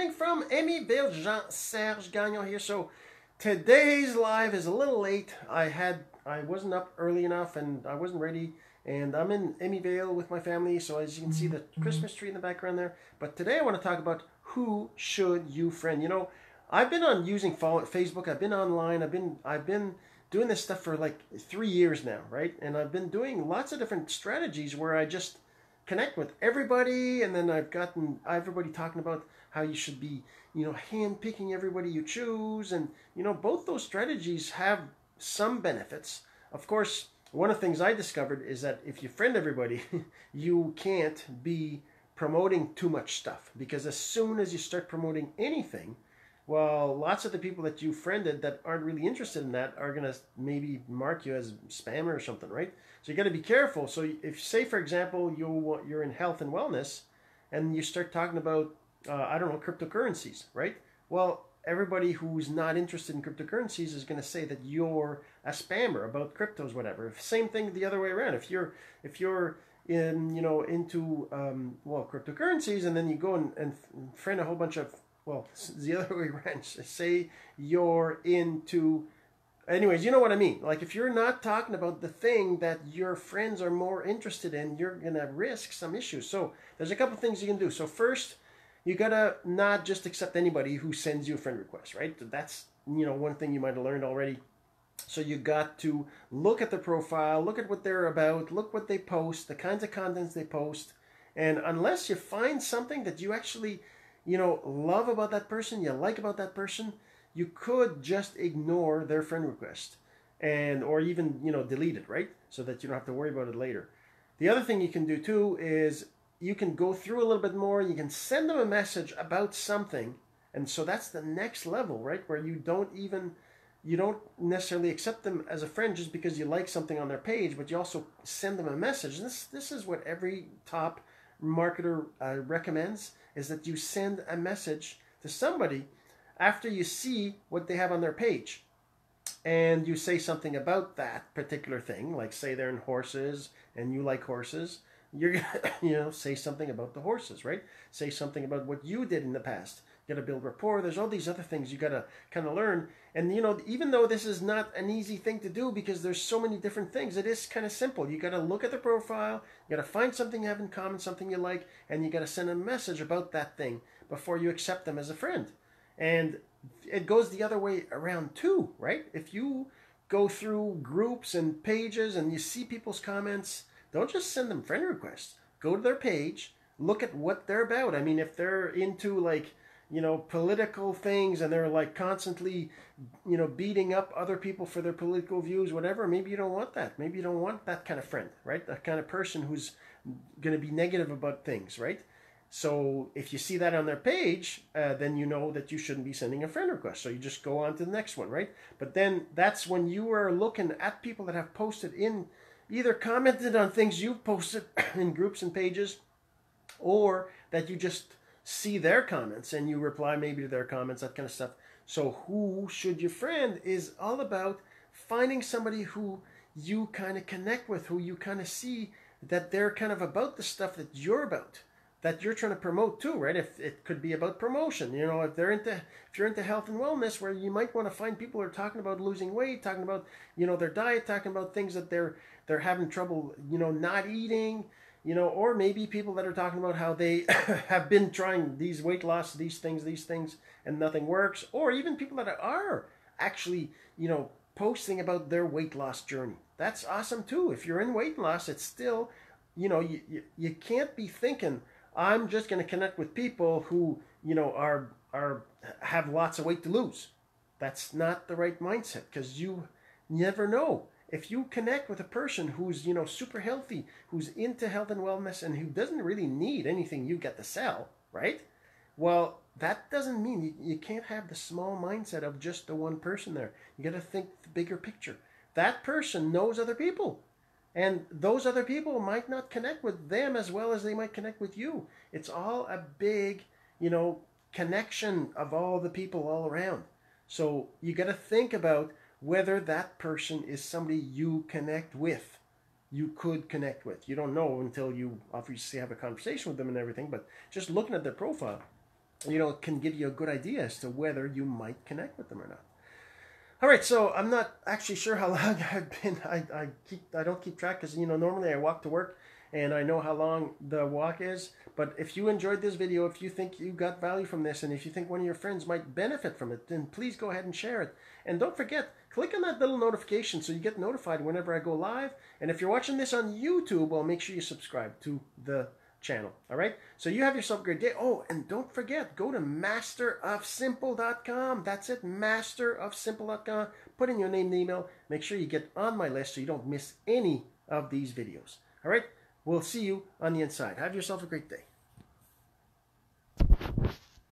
morning from Amieville. Jean-Serge Gagnon here. So today's live is a little late. I wasn't up early enough and I wasn't ready. And I'm in Amieville with my family. So as you can see the Christmas tree in the background there. But today I want to talk about who should you friend. You know, I've been on using Facebook. I've been online. I've been doing this stuff for like 3 years now, right? And I've been doing lots of different strategies where I just connect with everybody, and then I've gotten everybody talking about how you should be, hand picking everybody you choose, and both those strategies have some benefits. Of course, one of the things I discovered is that if you friend everybody, you can't be promoting too much stuff, because as soon as you start promoting anything, well, lots of the people that you friended that aren't really interested in that are going to maybe mark you as spammer or something, right? So you got to be careful. So if, say, for example, you're in health and wellness and you start talking about, I don't know, cryptocurrencies, right? Well, everybody who's not interested in cryptocurrencies is going to say that you're a spammer about cryptos, whatever. Same thing the other way around. If you're in, into, cryptocurrencies, and then you go and friend a whole bunch of, well, the other way around. Say you're into, anyways, you know what I mean. Like if you're not talking about the thing that your friends are more interested in, you're going to risk some issues. So there's a couple things you can do. So first, you got to not just accept anybody who sends you a friend request, right? That's, one thing you might have learned already. So you got to look at the profile, look at what they're about, look what they post, the kinds of contents they post. And unless you find something that you actually love about that person, you like about that person, you could just ignore their friend request or even, delete it, right? So that you don't have to worry about it later. The other thing you can do too is you can go through a little bit more. You can send them a message about something. And so that's the next level, right? Where you don't necessarily accept them as a friend just because you like something on their page, but you also send them a message. And this is what every top marketer recommends, is that you send a message to somebody after you see what they have on their page, and you say something about that particular thing. Like say they're in horses and you like horses, you're gonna say something about the horses, right? Say something about what you did in the past. You got to build rapport. There's all these other things you got to kind of learn. And even though this is not an easy thing to do because there's so many different things, it is kind of simple. You got to look at the profile, you got to find something you have in common, something you like, and you got to send a message about that thing before you accept them as a friend. And it goes the other way around too, right? If you go through groups and pages and you see people's comments, don't just send them friend requests. Go to their page, look at what they're about. I mean, if they're into like, political things and they're like constantly, beating up other people for their political views, whatever, maybe you don't want that. Maybe you don't want that kind of friend, right? That kind of person who's going to be negative about things, right? So if you see that on their page, then you know that you shouldn't be sending a friend request. So you just go on to the next one, right? But then that's when you are looking at people that have posted either commented on things you've posted in groups and pages, or that you just see their comments and you reply maybe to their comments, that kind of stuff. So who should you friend is all about finding somebody who you kind of connect with, who you kind of see that they're kind of about the stuff that you're about, that you're trying to promote too, right? If it could be about promotion, if you're into health and wellness, where you might want to find people who are talking about losing weight, talking about, their diet, talking about things that they're having trouble, not eating, or maybe people that are talking about how they have been trying these weight loss, these things, and nothing works, or even people that are actually, posting about their weight loss journey. That's awesome too. If you're in weight loss, it's still, you can't be thinking, I'm just going to connect with people who, have lots of weight to lose. That's not the right mindset, because you never know. If you connect with a person who's, super healthy, who's into health and wellness, and who doesn't really need anything you get to sell, right? Well, that doesn't mean you can't have the small mindset of just the one person there. You got to think the bigger picture. That person knows other people. And those other people might not connect with them as well as they might connect with you. It's all a big, connection of all the people all around. So you got to think about whether that person is somebody you connect with, you could connect with. You don't know until you obviously have a conversation with them and everything, but just looking at their profile, can give you a good idea as to whether you might connect with them or not. All right, so I'm not actually sure how long I've been. I don't keep track because normally I walk to work and I know how long the walk is. But if you enjoyed this video, if you think you got value from this, and if you think one of your friends might benefit from it, then please go ahead and share it. And don't forget, click on that little notification so you get notified whenever I go live. And if you're watching this on YouTube, well, make sure you subscribe to the channel. All right, so you have yourself a great day. Oh, and don't forget, go to masterofsimple.com. That's it, masterofsimple.com. Put in your name and email. Make sure you get on my list so you don't miss any of these videos. All right, we'll see you on the inside. Have yourself a great day.